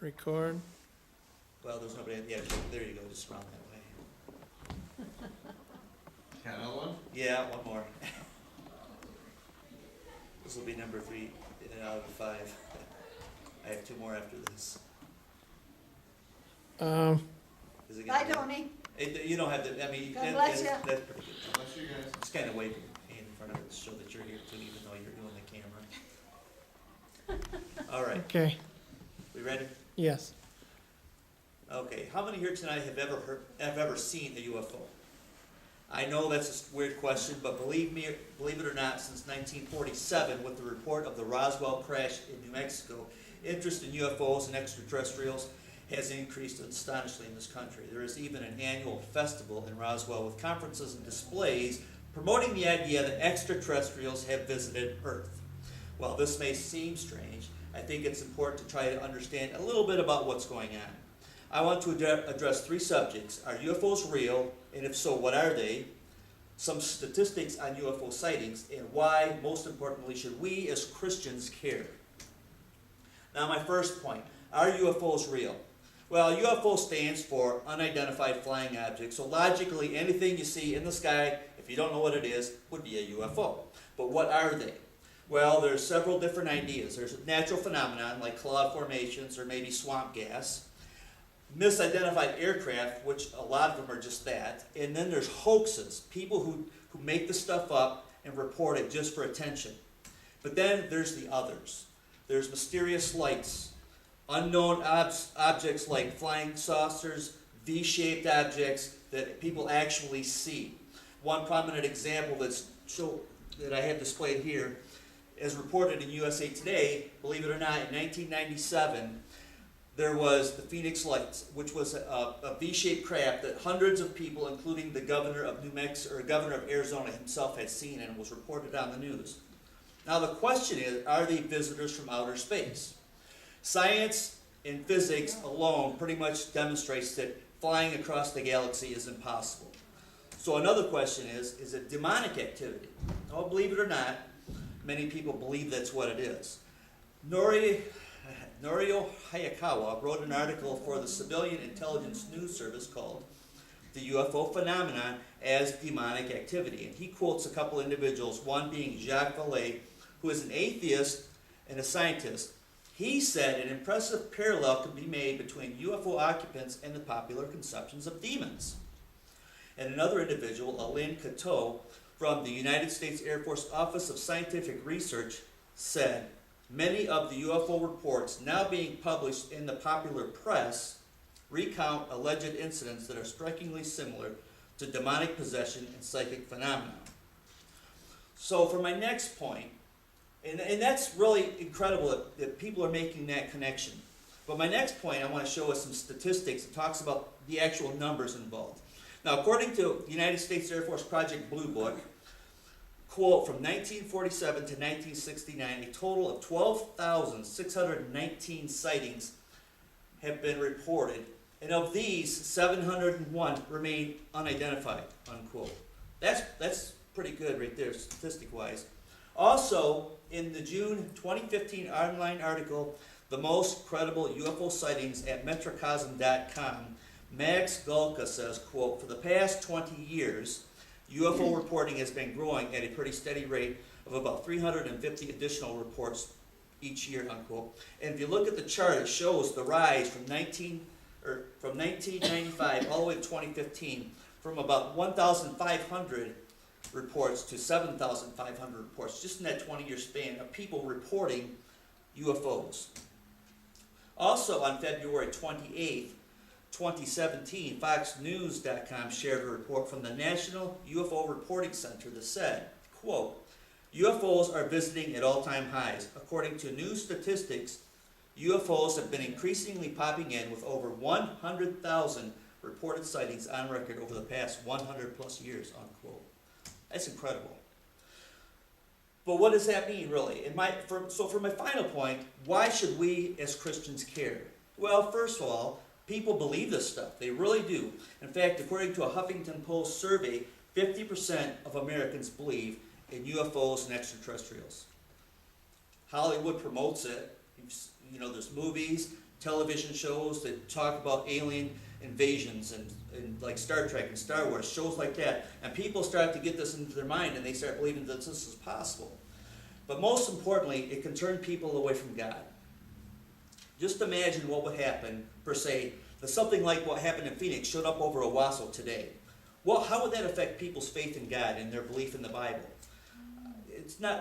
Record. Well, there's nobody, yeah, there you go, just around that way. Got another one? Yeah, one more. This will be number 3 out of 5. I have 2 more after this. Is it Bye, gonna Tony. You don't have to, I mean, God that- bless that's, ya. that's pretty good. Bless you guys. Just kind of wave your hand in front of it to show that you're here too, even though you're doing the camera. All right, Okay, we ready? yes. Okay, how many here tonight have ever seen a UFO? I know that's a weird question, but believe it or not, since 1947, with the report of the Roswell crash in New Mexico, interest in UFOs and extraterrestrials has increased astonishingly in this country. There is even an annual festival in Roswell with conferences and displays promoting the idea that extraterrestrials have visited Earth. While this may seem strange, I think it's important to try to understand a little bit about what's going on. I want to address 3 subjects. Are UFOs real? And if so, what are they? Some statistics on UFO sightings, and why, most importantly, should we as Christians care? Now, my first point, are UFOs real? Well, UFO stands for unidentified flying object, so logically anything you see in the sky, if you don't know what it is, would be a UFO. But what are they? Well, there's several different ideas. There's a natural phenomenon like cloud formations or maybe swamp gas. Misidentified aircraft, which a lot of them are just that. And then there's hoaxes, people who make the stuff up and report it just for attention. But then there's the others. There's mysterious lights, unknown objects like flying saucers, V-shaped objects that people actually see. One prominent example that I have displayed here is reported in USA Today. Believe it or not, in 1997, there was the Phoenix Lights, which was a V-shaped craft that hundreds of people, including the governor of New Mexico or governor of Arizona himself, had seen and was reported on the news. Now the question is, are they visitors from outer space? Science and physics alone pretty much demonstrates that flying across the galaxy is impossible. So another question is it demonic activity? Oh, believe it or not, many people believe that's what it is. Norio Hayakawa wrote an article for the Civilian Intelligence News Service called The UFO Phenomenon as Demonic Activity. And he quotes a couple individuals, one being Jacques Vallée, who is an atheist and a scientist. He said an impressive parallel can be made between UFO occupants and the popular conceptions of demons. And another individual, Alain Cateau, from the United States Air Force Office of Scientific Research, said, many of the UFO reports now being published in the popular press recount alleged incidents that are strikingly similar to demonic possession and psychic phenomena. So for my next point, and that's really incredible that people are making that connection. But my next point, I want to show us some statistics that talks about the actual numbers involved. Now, according to the United States Air Force Project Blue Book, quote, from 1947 to 1969, a total of 12,619 sightings have been reported, and of these, 701 remain unidentified, unquote. That's pretty good right there, statistic-wise. Also, in the June 2015 online article, The Most Credible UFO Sightings at Metrocosm.com, Max Gulka says, quote, for the past 20 years, UFO reporting has been growing at a pretty steady rate of about 350 additional reports each year, unquote. And if you look at the chart, it shows the rise from 1995 all the way to 2015, from about 1,500 reports to 7,500 reports, just in that 20-year span of people reporting UFOs. Also on February 28th, 2017, FoxNews.com shared a report from the National UFO Reporting Center that said, quote, UFOs are visiting at all-time highs. According to new statistics, UFOs have been increasingly popping in with over 100,000 reported sightings on record over the past 100 plus years, unquote. That's incredible. But what does that mean, really? So for my final point, why should we as Christians care? Well, first of all, people believe this stuff. They really do. In fact, according to a Huffington Post survey, 50% of Americans believe in UFOs and extraterrestrials. Hollywood promotes it. You know, there's movies, television shows that talk about alien invasions and like Star Trek and Star Wars, shows like that, and people start to get this into their mind and they start believing that this is possible. But most importantly, it can turn people away from God. Just imagine what would happen, per se, if something like what happened in Phoenix showed up over Owasso today. Well, how would that affect people's faith in God and their belief in the Bible?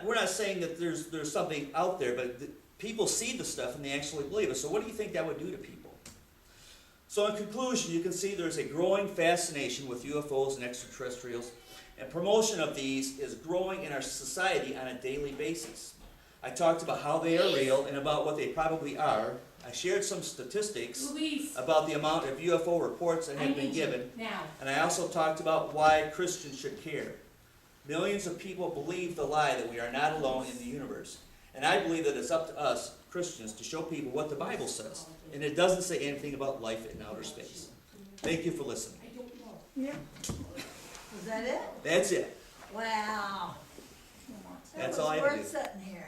We're not saying that there's something out there, but people see the stuff and they actually believe it. So what do you think that would do to people? So in conclusion, you can see there's a growing fascination with UFOs and extraterrestrials, and promotion of these is growing in our society on a daily basis. I talked about how they are real and about what they probably are. I shared some statistics about the amount of UFO reports that have been given, and I also talked about why Christians should care. Millions of people believe the lie that we are not alone in the universe. And I believe that it's up to us, Christians, to show people what the Bible says. And it doesn't say anything about life in outer space. Thank you for listening. Yeah. Was that it? That's it. Wow. That's It all I was have to worth do. sitting here.